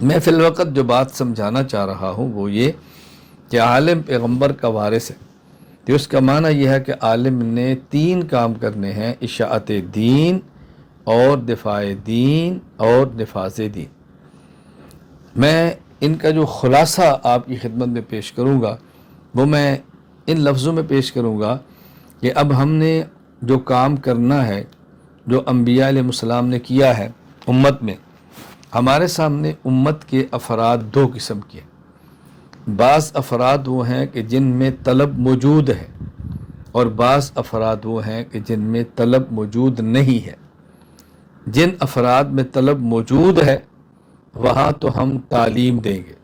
میں فی الوقت جو بات سمجھانا چاہ رہا ہوں وہ یہ کہ عالم پیغمبر کا وارث ہے، تو اس کا معنی یہ ہے کہ عالم نے 3 کام کرنے ہیں: اشاعت دین اور دفاع دین اور نفاذ دین۔ میں ان کا جو خلاصہ آپ کی خدمت میں پیش کروں گا وہ میں ان لفظوں میں پیش کروں گا کہ اب ہم نے جو کام کرنا ہے، جو انبیاء علیہ السلام نے کیا ہے امت میں، ہمارے سامنے امت کے افراد 2 قسم کے ہیں۔ بعض افراد وہ ہیں کہ جن میں طلب موجود ہے، اور بعض افراد وہ ہیں کہ جن میں طلب موجود نہیں ہے۔ جن افراد میں طلب موجود ہے وہاں تو ہم تعلیم دیں گے،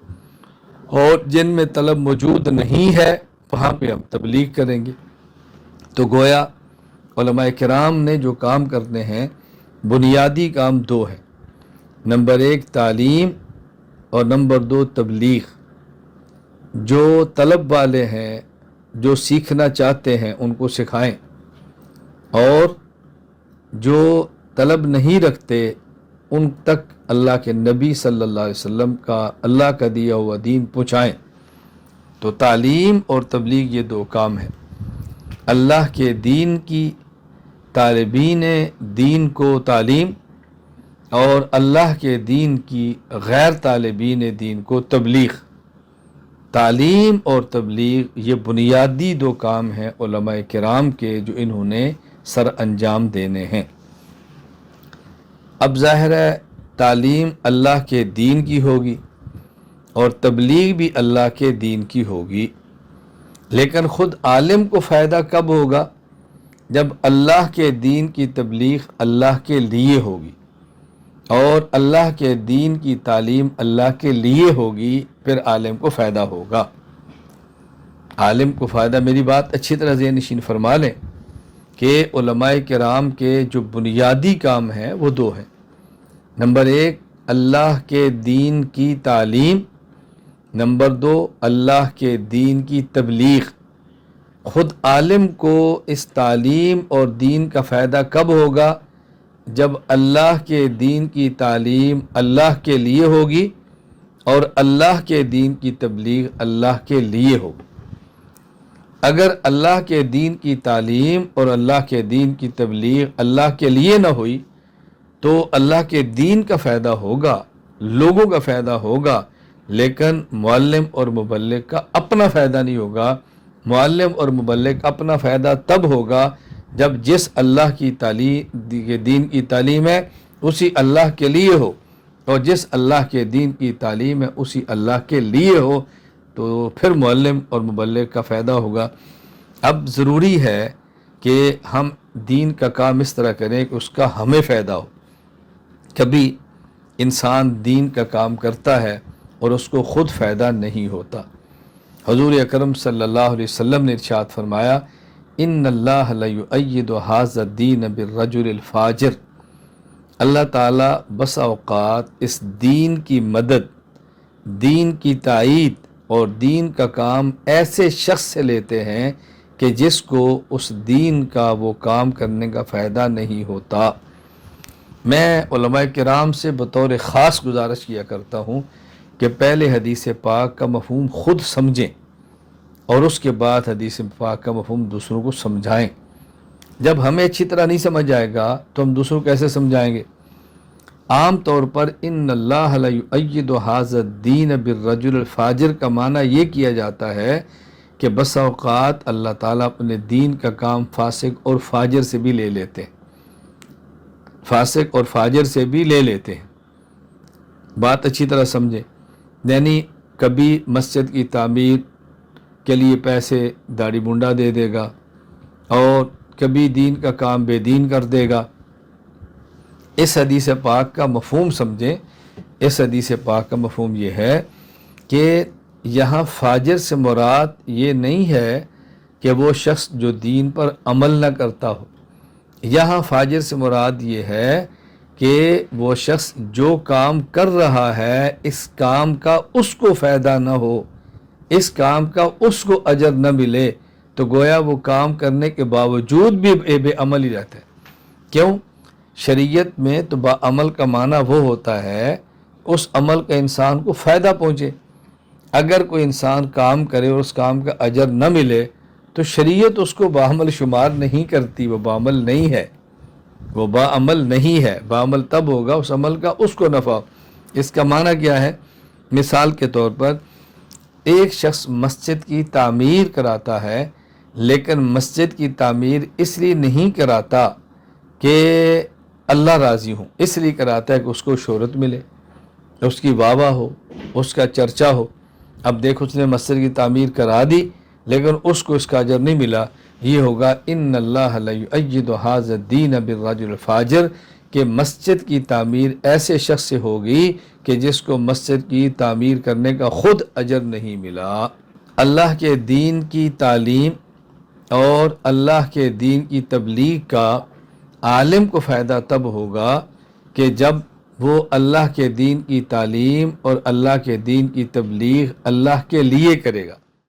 اور جن میں طلب موجود نہیں ہے وہاں پہ ہم تبلیغ کریں گے۔ تو گویا علماء کرام نے جو کام کرنے ہیں، بنیادی کام 2 ہیں: نمبر 1 تعلیم اور نمبر 2 تبلیغ۔ جو طلب والے ہیں، جو سیکھنا چاہتے ہیں ان کو سکھائیں، اور جو طلب نہیں رکھتے ان تک اللہ کے نبی صلی اللہ علیہ وسلم کا اللہ کا دیا ہوا دین پہنچائیں۔ تو تعلیم اور تبلیغ یہ 2 کام ہیں۔ اللہ کے دین کی طالبین دین کو تعلیم، اور اللہ کے دین کی غیر طالبین دین کو تبلیغ۔ تعلیم اور تبلیغ یہ بنیادی 2 کام ہیں علماء کرام کے، جو انہوں نے سر انجام دینے ہیں۔ اب ظاہر ہے تعلیم اللہ کے دین کی ہوگی اور تبلیغ بھی اللہ کے دین کی ہوگی، لیکن خود عالم کو فائدہ کب ہوگا؟ جب اللہ کے دین کی تبلیغ اللہ کے لیے ہوگی اور اللہ کے دین کی تعلیم اللہ کے لیے ہوگی، پھر عالم کو فائدہ ہوگا۔ عالم کو فائدہ، میری بات اچھی طرح ذہن نشین فرما لیں کہ علماء کرام کے جو بنیادی کام ہیں وہ 2 ہیں۔ نمبر 1 اللہ کے دین کی تعلیم، نمبر 2 اللہ کے دین کی تبلیغ۔ خود عالم کو اس تعلیم اور دین کا فائدہ کب ہوگا؟ جب اللہ کے دین کی تعلیم اللہ کے لیے ہوگی اور اللہ کے دین کی تبلیغ اللہ کے لیے ہوگی۔ اگر اللہ کے دین کی تعلیم اور اللہ کے دین کی تبلیغ اللہ کے لیے نہ ہوئی تو اللہ کے دین کا فائدہ ہوگا، لوگوں کا فائدہ ہوگا، لیکن معلم اور مبلغ کا اپنا فائدہ نہیں ہوگا۔ معلم اور مبلغ اپنا فائدہ تب ہوگا جب جس اللہ کی دین کی تعلیم ہے اسی اللہ کے لیے ہو، اور جس اللہ کے دین کی تعلیم ہے اسی اللہ کے لیے ہو، تو پھر معلم اور مبلغ کا فائدہ ہوگا۔ اب ضروری ہے کہ ہم دین کا کام اس طرح کریں کہ اس کا ہمیں فائدہ ہو۔ کبھی انسان دین کا کام کرتا ہے اور اس کو خود فائدہ نہیں ہوتا۔ حضور اکرم صلی اللہ علیہ وسلم نے ارشاد فرمایا: ان اللہ لیؤید ھذا الدین بالرجل الفاجر۔ اللہ تعالیٰ بس اوقات اس دین کی مدد، دین کی تائید اور دین کا کام ایسے شخص سے لیتے ہیں کہ جس کو اس دین کا وہ کام کرنے کا فائدہ نہیں ہوتا۔ میں علماء کرام سے بطور خاص گزارش کیا کرتا ہوں کہ پہلے حدیث پاک کا مفہوم خود سمجھیں اور اس کے بعد حدیث پاک کا مفہوم دوسروں کو سمجھائیں۔ جب ہمیں اچھی طرح نہیں سمجھ آئے گا تو ہم دوسروں کو کیسے سمجھائیں گے؟ عام طور پر ان اللہ لیؤید ھذا الدین بالرجل الفاجر کا معنی یہ کیا جاتا ہے کہ بس اوقات اللہ تعالیٰ اپنے دین کا کام فاسق اور فاجر سے بھی لے لیتے ہیں، فاسق اور فاجر سے بھی لے لیتے ہیں۔ بات اچھی طرح سمجھیں، یعنی کبھی مسجد کی تعمیر کے لیے پیسے داڑھی منڈا دے دے گا، اور کبھی دین کا کام بے دین کر دے گا۔ اس حدیث پاک کا مفہوم سمجھیں۔ اس حدیث پاک کا مفہوم یہ ہے کہ یہاں فاجر سے مراد یہ نہیں ہے کہ وہ شخص جو دین پر عمل نہ کرتا ہو۔ یہاں فاجر سے مراد یہ ہے کہ وہ شخص جو کام کر رہا ہے اس کام کا اس کو فائدہ نہ ہو، اس کام کا اس کو اجر نہ ملے، تو گویا وہ کام کرنے کے باوجود بھی بے عمل ہی رہتا ہے۔ کیوں؟ شریعت میں تو با عمل کا معنی وہ ہوتا ہے اس عمل کا انسان کو فائدہ پہنچے۔ اگر کوئی انسان کام کرے اور اس کام کا اجر نہ ملے تو شریعت اس کو باعمل شمار نہیں کرتی، وہ باعمل نہیں ہے، وہ باعمل نہیں ہے۔ باعمل تب ہوگا اس عمل کا اس کو نفع۔ اس کا معنی کیا ہے؟ مثال کے طور پر ایک شخص مسجد کی تعمیر کراتا ہے، لیکن مسجد کی تعمیر اس لیے نہیں کراتا کہ اللہ راضی ہوں، اس لیے کراتا ہے کہ اس کو شہرت ملے، اس کی واہ واہ ہو، اس کا چرچا ہو۔ اب دیکھ اس نے مسجد کی تعمیر کرا دی لیکن اس کو اس کا اجر نہیں ملا۔ یہ ہوگا ان اللہ لا یؤید ھذا الدین بالرجل الفاجر، کہ مسجد کی تعمیر ایسے شخص سے ہوگی کہ جس کو مسجد کی تعمیر کرنے کا خود اجر نہیں ملا۔ اللہ کے دین کی تعلیم اور اللہ کے دین کی تبلیغ کا عالم کو فائدہ تب ہوگا کہ جب وہ اللہ کے دین کی تعلیم اور اللہ کے دین کی تبلیغ اللہ کے لیے کرے گا۔